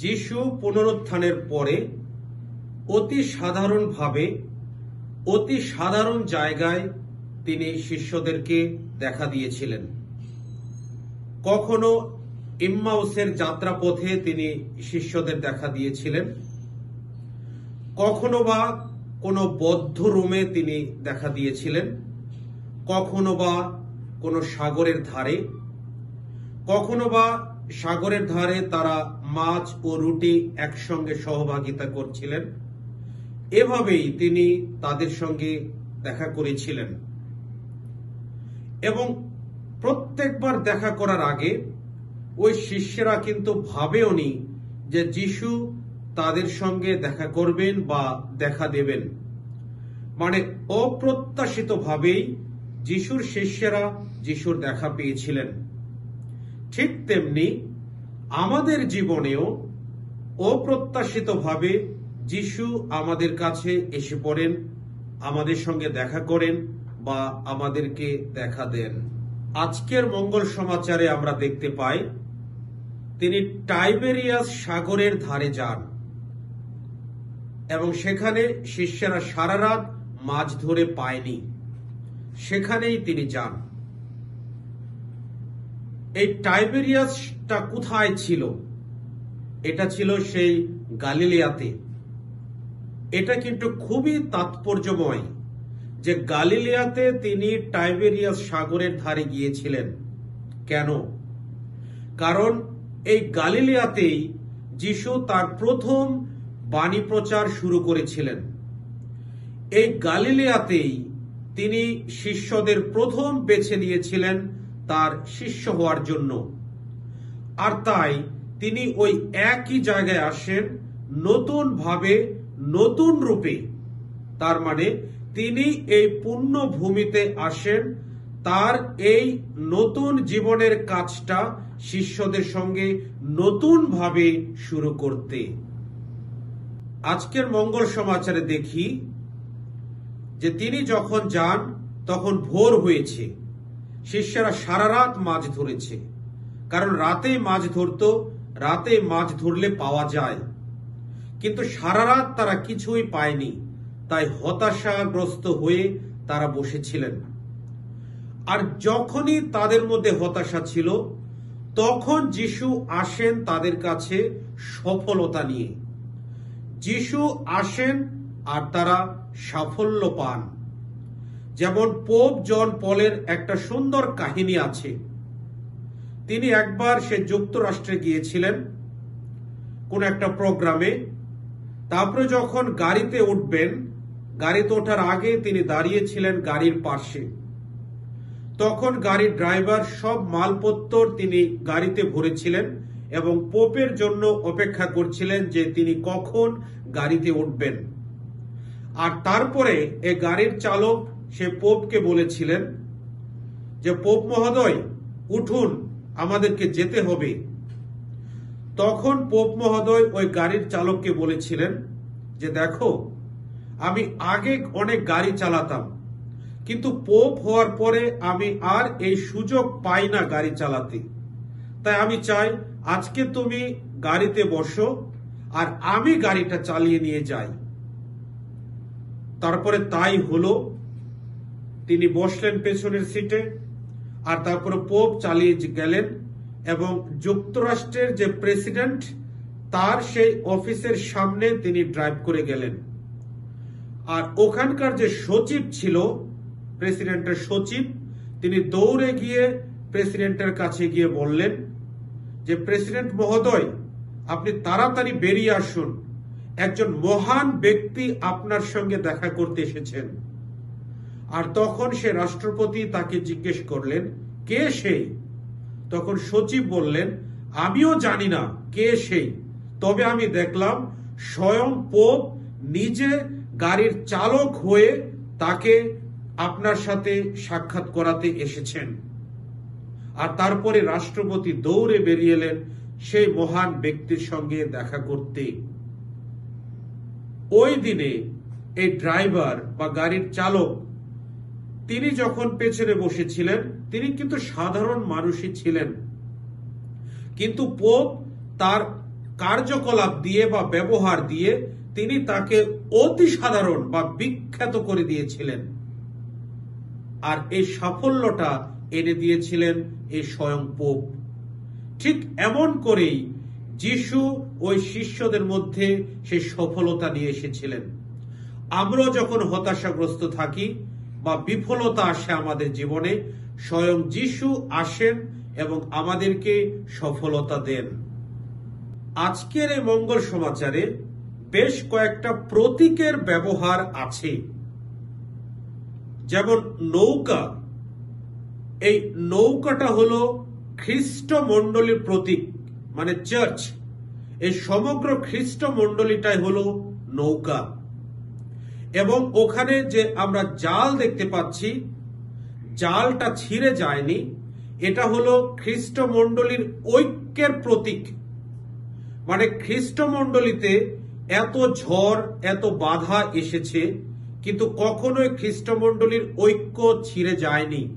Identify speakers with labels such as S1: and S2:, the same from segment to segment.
S1: যিশু পুনরুত্থানের পরে অতি সাধারণভাবে অতি সাধারণ জায়গায় তিনি শিষ্যদেরকে দেখা দিয়েছিলেন। কখনো ইম্মাউসের যাত্রাপথে তিনি শিষ্যদের দেখা দিয়েছিলেন, কখনো বা কোনো বদ্ধ রুমে তিনি দেখা দিয়েছিলেন, কখনো বা কোনো সাগরের ধারে, কখনো বা সাগরের ধারে তারা মাছ ও রুটি একসঙ্গে সহভাগিতা করছিলেন। এভাবেই তিনি তাদের সঙ্গে দেখা করেছিলেন এবং প্রত্যেকবার দেখা করার আগে ওই শিষ্যরা কিন্তু ভাবেওনি যে যিশু তাদের সঙ্গে দেখা করবেন বা দেখা দেবেন। মানে অপ্রত্যাশিতভাবেই যিশুর শিষ্যরা যিশুর দেখা পেয়েছিলেন। ঠিক তেমনি আমাদের জীবনেও অপ্রত্যাশিতভাবে যিশু আমাদের কাছে এসে পড়েন, আমাদের সঙ্গে দেখা করেন বা আমাদেরকে দেখা দেন। আজকের মঙ্গল সমাচারে আমরা দেখতে পাই তিনি টাইবেরিয়াস সাগরের ধারে যান এবং সেখানে শিষ্যরা সারা রাত মাছ ধরে পায়নি, সেখানেই তিনি যান। এই টাইবেরিয়াসটা কোথায় ছিল? এটা ছিল সেই গালিলিয়াতে। এটা কিন্তু খুবই তাৎপর্যময় যে গালিলিয়াতে তিনি টাইবেরিয়াস সাগরের ধারে গিয়েছিলেন। কেন? কারণ এই গালিলিয়াতেই যিশু তার প্রথম বাণী প্রচার শুরু করেছিলেন। এই গালিলিয়াতেই তিনি শিষ্যদের প্রথম বেছে নিয়েছিলেন তার শিষ্য হওয়ার জন্য। আর তাই তিনি ওই একই জায়গায় আসেন নতুন ভাবে, নতুন রূপে। তার মানে তিনি এই পুণ্য ভূমিতে আসেন তার এই নতুন জীবনের কাজটা শিষ্যদের সঙ্গে নতুন ভাবে শুরু করতে। আজকের মঙ্গল সমাচারে দেখি যে তিনি যখন যান তখন ভোর হয়েছে। শিষ্যরা সারা রাত মাছ ধরেছে, কারণ রাতেই মাছ ধরতো, রাতে মাছ ধরলে পাওয়া যায়। কিন্তু সারা রাত তারা কিছুই পায়নি, তাই হতাশাগ্রস্ত হয়ে তারা বসেছিলেন। আর যখনই তাদের মধ্যে হতাশা ছিল তখন যিশু আসেন তাদের কাছে সফলতা নিয়ে। যিশু আসেন আর তারা সাফল্য পান। যেমন পোপ জন পলের একটা সুন্দর কাহিনী আছে। তিনি একবার সে যুক্তরাষ্ট্রে গিয়েছিলেন কোন একটা প্রোগ্রামে। তারপরে যখন গাড়িতে উঠবেন, গাড়িতে ওঠার আগে তিনি দাঁড়িয়েছিলেন গাড়ির পাশে। তখন গাড়ির ড্রাইভার সব মালপত্র তিনি গাড়িতে ভরেছিলেন এবং পোপের জন্য অপেক্ষা করছিলেন যে তিনি কখন গাড়িতে উঠবেন। আর তারপরে এই গাড়ির চালক সে পোপকে বলেছিলেন যে পোপ মহোদয় উঠুন, আমাদেরকে যেতে হবে। তখন পোপ মহোদয় ওই গাড়ির চালককে বলেছিলেন যে দেখো, আমি আগে অনেক গাড়ি চালাতাম, কিন্তু পোপ হওয়ার পরে আমি আর এই সুযোগ পাই না গাড়ি চালাতে। তাই আমি চাই আজকে তুমি গাড়িতে বসো আর আমি গাড়িটা চালিয়ে নিয়ে যাই। তারপরে তাই হলো। তিনি বসলেন পেছনের সিটে আর তারপরে পোপ চালিয়ে গেলেন এবং যুক্তরাষ্ট্রের যে প্রেসিডেন্ট তার সেই অফিসের সামনে তিনি ড্রাইভ করে গেলেন। আর ওখানকার যে সচিব ছিল, প্রেসিডেন্টের সচিব, তিনি দৌড়ে গিয়ে প্রেসিডেন্টের কাছে গিয়ে বললেন যে প্রেসিডেন্ট মহোদয়, আপনি তাড়াতাড়ি বেরিয়ে আসুন, একজন মহান ব্যক্তি আপনার সঙ্গে দেখা করতে এসেছেন। আর তখন সে রাষ্ট্রপতি তাকে জিজ্ঞেস করলেন কে সেই? তখন সচিব বললেন আমিও জানি না কে সেই, তবে আমি দেখলাম স্বয়ং পোপ নিজে গাড়ির চালক হয়ে তাকে আপনার সাথে সাক্ষাৎ করাতে এসেছেন। আর তারপরে রাষ্ট্রপতি দৌড়ে বেরিয়ে এলেন সেই মহান ব্যক্তির সঙ্গে দেখা করতে। ওই দিনে এই ড্রাইভার বা গাড়ির চালক তিনি যখন পেছনে বসেছিলেন তিনি কিন্তু সাধারণ মানুষই ছিলেন, কিন্তু পোপ তার কার্যকলাপ দিয়ে বা ব্যবহার দিয়ে তিনি তাকে অতি সাধারণ বা বিখ্যাত করে দিয়েছিলেন। আর এই সাফল্যটা এনে দিয়েছিলেন এই স্বয়ং পোপ। ঠিক এমন করেই যিশু ওই শিষ্যদের মধ্যে সেই সফলতা নিয়ে এসেছিলেন। আমরাও যখন হতাশাগ্রস্ত থাকি বা বিফলতা আসে আমাদের জীবনে, স্বয়ং যিশু আসেন এবং আমাদেরকে সফলতা দেন। আজকের এই মঙ্গল সমাচারে বেশ কয়েকটা প্রতীকের ব্যবহার আছে। যেমন নৌকা, এই নৌকাটা হলো খ্রিস্ট মণ্ডলীর প্রতীক, মানে চার্চ। এই সমগ্র খ্রিস্ট মণ্ডলীটাই হলো নৌকা। এবং ওখানে যে আমরা জাল দেখতে পাচ্ছি, জালটা ছিঁড়ে যায়নি, এটা হলো খ্রিস্ট মণ্ডলীর ঐক্যের প্রতীক। মানে খ্রিস্ট মণ্ডলীতে এত ঝড়, এত বাধা এসেছে, কিন্তু কখনোই খ্রিস্ট মণ্ডলীর ঐক্য ছিঁড়ে যায়নি।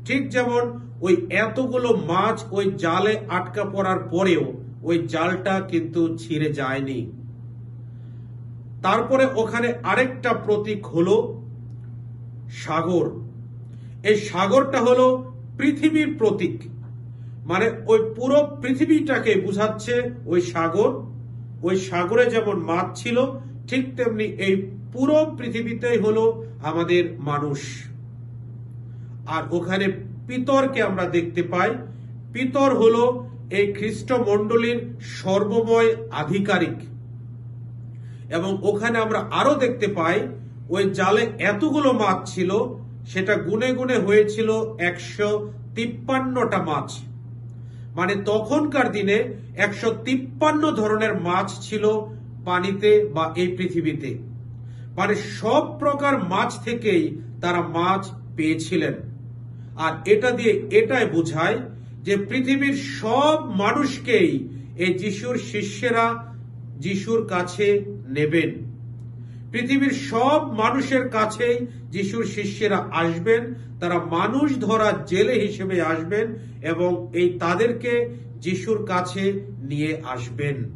S1: ঠিক যেমন ওই এতগুলো মাছ ওই জালে আটকা পড়ার পরেও ওই জালটা কিন্তু ছিঁড়ে যায়নি। তারপরে ওখানে আরেকটা প্রতীক হলো সাগর। এই সাগরটা হলো পৃথিবীর প্রতীক, মানে ওই পুরো পৃথিবীটাকে বুঝাচ্ছে ওই সাগর। ওই সাগরে যেমন মাছ ছিল, ঠিক তেমনি এই পুরো পৃথিবীতেই হলো আমাদের মানুষ। আর ওখানে পিতরকে আমরা দেখতে পাই। পিতর হলো এই খ্রিস্ট মণ্ডলীর সর্বময় আধিকারিক। এবং ওখানে আমরা আরো দেখতে পাই ওই জালে এতগুলো মাছ ছিল, সেটা গুনে গুনে হয়েছিল 153টা মাছ। মানে তখনকার দিনে 153 ধরনের মাছ ছিল পানিতে বা এই পৃথিবীতে। মানে সব প্রকার মাছ থেকেই তারা মাছ পেয়েছিলেন। আর এটা দিয়ে এটাই বোঝায় যে পৃথিবীর সব মানুষকেই এই যিশুর শিষ্যেরা যিশুর কাছে নেবেন। পৃথিবীর সব মানুষের কাছেই যিশুর শিষ্যেরা আসবেন। তারা মানুষ ধরা জেলে হিসেবে আসবেন এবং এই তাদেরকে যিশুর কাছে নিয়ে আসবেন।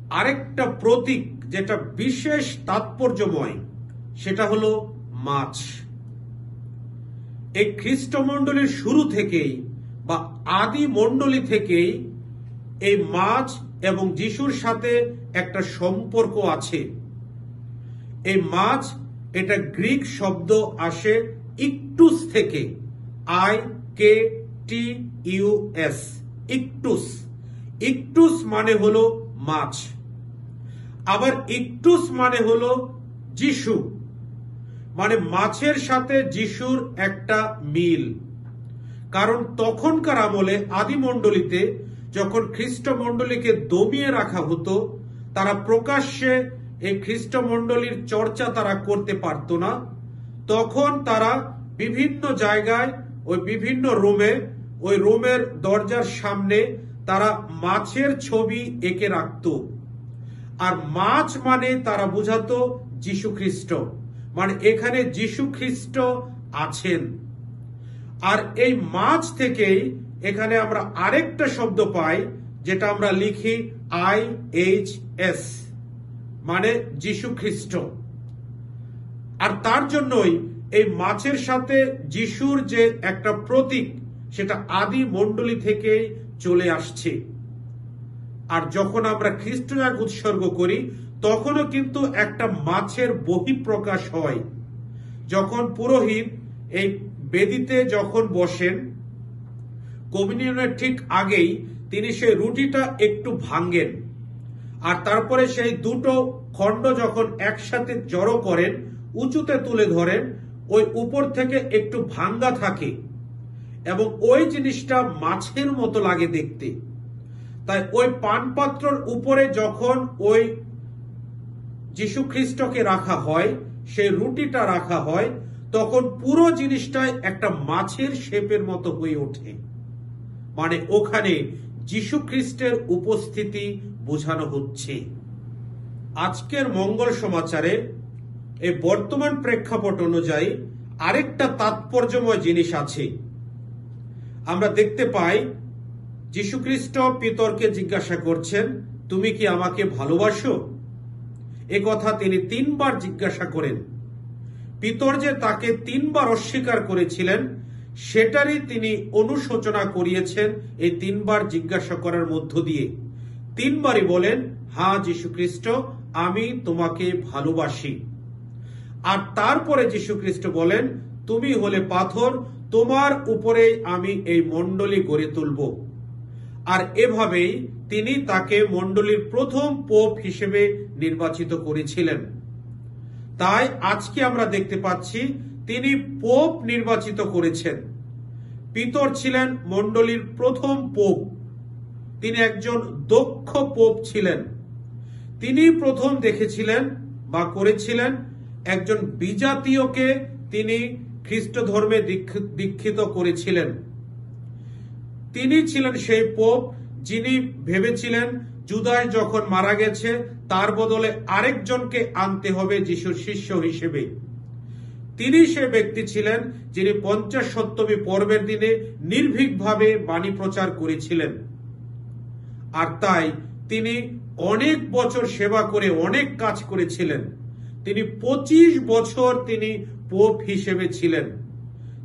S1: আরেকটা প্রতীক যেটা বিশেষ তাৎপর্যময়, সেটা হলো মাছ। এই খ্রিস্ট মণ্ডলীর শুরু থেকেই বা আদি মণ্ডলী থেকেই এই মাছ এবং যিশুর সাথে একটা সম্পর্ক আছে। এই মাছ, এটা গ্রিক শব্দ আসে ইকটুস থেকে, IKTUS, ইকটুস। ইকটুস মানে হলো মাছ। আবার ইকটুস মানে হলো যিশু। মানে মাছের সাথে যিশুর একটা মিল। কারণ তখনকার আমলে আদি মণ্ডলীতে যখন খ্রিস্ট মণ্ডলীকে দমিয়ে রাখা হতো, তারা প্রকাশ্যে এই খ্রিস্ট মণ্ডলীর চর্চা তারা করতে পারত না। তখন তারা বিভিন্ন জায়গায় ওই বিভিন্ন রুমে, ওই রুমের দরজার সামনে তারা মাছের ছবি এঁকে রাখত। আর মাছ মানে তারা বুঝাতো যিশু খ্রিস্ট, মানে এখানে যিশু খ্রিস্ট আছেন। আর এই মাছ থেকেই এখানে আমরা আরেকটা শব্দ পাই, যেটা আমরা লিখি IHS, মানে যিশু খ্রিস্ট। আর তার জন্যই এই মাছের সাথে যিশুর যে একটা প্রতীক, সেটা আদি মণ্ডলী থেকে চলে আসছে। আর যখন আমরা খ্রিস্টজাগ উৎসর্গ করি, তখনও কিন্তু একটা মাছের বহিঃপ্রকাশ হয়। যখন পুরোহিত এই বেদিতে যখন বসেন, কমিউনিয়নের ঠিক আগেই তিনি সেই রুটিটা একটু ভাঙেন। আর তারপরে সেই দুটো খণ্ড যখন একসাথে জড়ো করেন, উঁচুতে তুলে ধরেন, ওই উপর থেকে একটু ভাঙ্গা থাকে এবং ওই জিনিসটা মাছের মতো লাগে দেখতে। তাই ওই পানপাত্রর উপরে যখন ওই যিশু খ্রিস্টকে রাখা হয়, সেই রুটিটা রাখা হয়, তখন পুরো জিনিসটাই একটা মাছের শেপের মতো হয়ে ওঠে। মানে ওখানে যিশু খ্রিস্টের উপস্থিতি বোঝানো হচ্ছে। আজকের মঙ্গল সমাচারে এই বর্তমান প্রেক্ষাপট অনুযায়ী আরেকটা তাৎপর্যময় জিনিস আছে। আমরা দেখতে পাই যীশুখ্রিস্ট পিতরকে জিজ্ঞাসা করছেন, তুমি কি আমাকে ভালোবাসো? এ কথা তিনি 3 বার জিজ্ঞাসা করেন। পিতর যে তাকে 3 বার অস্বীকার করেছিলেন, সেটারই তিনি অনুশোচনা করিয়েছেন এই 3 বার জিজ্ঞাসা করার মধ্য দিয়ে। 3 বারই বলেন, হ্যাঁ যীশুখ্রিস্ট, আমি তোমাকে ভালোবাসি। আর তারপরে যীশুখ্রিস্ট বলেন, তুমি হলে পাথর, তোমার উপরে আমি এই মণ্ডলী গড়ে তুলব। আর এভাবেই তিনি তাকে মণ্ডলীর প্রথম পোপ হিসেবে নির্বাচিত করেছিলেন। তাই আজকে আমরা দেখতে পাচ্ছি তিনি পোপ নির্বাচিত করেছেন। পিতর ছিলেন মণ্ডলীর প্রথম পোপ। তিনি একজন দক্ষ পোপ ছিলেন। তিনি প্রথম দেখেছিলেন বা করেছিলেন একজন বিজাতীয়কে তিনি খ্রিস্ট ধর্মে দীক্ষিত করেছিলেন। তিনি ছিলেন সেই পোপ যিনি ভেবেছিলেন জুদাস যখন মারা গেছে তার বদলে আরেকজনকে আনতে হবে যিশুর শিষ্য হিসেবে। তিনি সে ব্যক্তি ছিলেন যিনি 50 সপ্তমী পর্বের দিনে নির্ভীকভাবে বাণী প্রচার করেছিলেন। আর তাই তিনি অনেক বছর সেবা করে অনেক কাজ করেছিলেন। তিনি 25 বছর তিনি পোপ হিসেবে ছিলেন।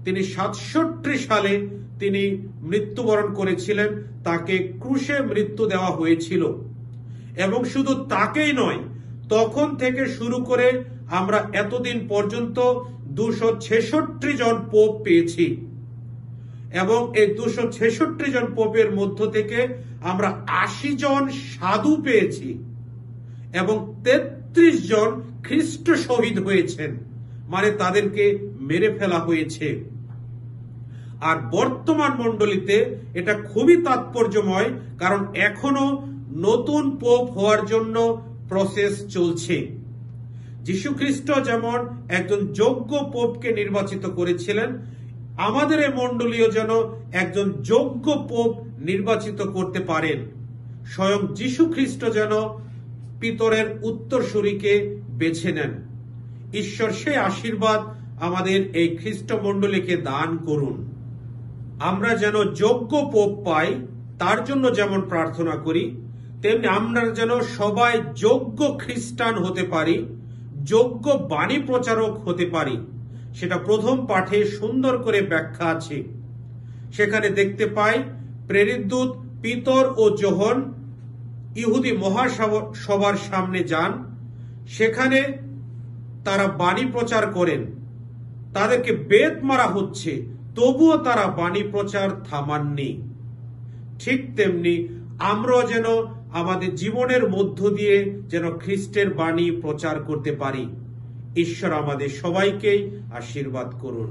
S1: তিনি 67 সালে তিনি মৃত্যুবরণ করেছিলেন। তাকে ক্রুশে মৃত্যু দেওয়া হয়েছিল। এবং শুধু তাকেই নয়, তখন থেকে শুরু করে আমরা এতদিন পর্যন্ত 266 জন পোপ পেয়েছি। এবং এই 266 জন পোপের মধ্য থেকে আমরা 80 জন সাধু পেয়েছি এবং 33 জন খ্রিস্ট শহীদ হয়েছেন, মানে তাদেরকে মেরে ফেলা হয়েছে। আর বর্তমান মণ্ডলীতে এটা খুবই তাৎপর্যময়, কারণ এখনো নতুন পোপ হওয়ার জন্য প্রসেস চলছে। যীশুখ্রিস্ট যেমন একজন যোগ্য পোপকে নির্বাচিত করেছিলেন, আমাদের এই মণ্ডলীও যেন একজন যোগ্য পোপ নির্বাচিত করতে পারেন। স্বয়ং যীশুখ্রিস্ট যেন পিতরের উত্তরসূরিকে বেছে নেন। ঈশ্বর সেই আশীর্বাদ আমাদের এই খ্রিস্ট মণ্ডলীকে দান করুন। আমরা যেন যোগ্য পোপ পাই তার জন্য যেমন প্রার্থনা করি, তেমনি আমরা যেন সবাই যোগ্য খ্রিস্টান হতে পারি, যোগ্য বাণী প্রচারক হতে পারি। সেটা প্রথম পাঠে সুন্দর করে ব্যাখ্যা আছে। সেখানে দেখতে পাই প্রেরিত দূত পিতর ও যোহন ইহুদি মহাসভার সামনে যান। সেখানে তারা বাণী প্রচার করেন। তাদেরকে বেত মারা হচ্ছে, তবুও তারা বাণী প্রচার থামাননি। ঠিক তেমনি আমরাও যেন আমাদের জীবনের মধ্য দিয়ে যেন খ্রিস্টের বাণী প্রচার করতে পারি। ঈশ্বর আমাদের সবাইকে আশীর্বাদ করুন।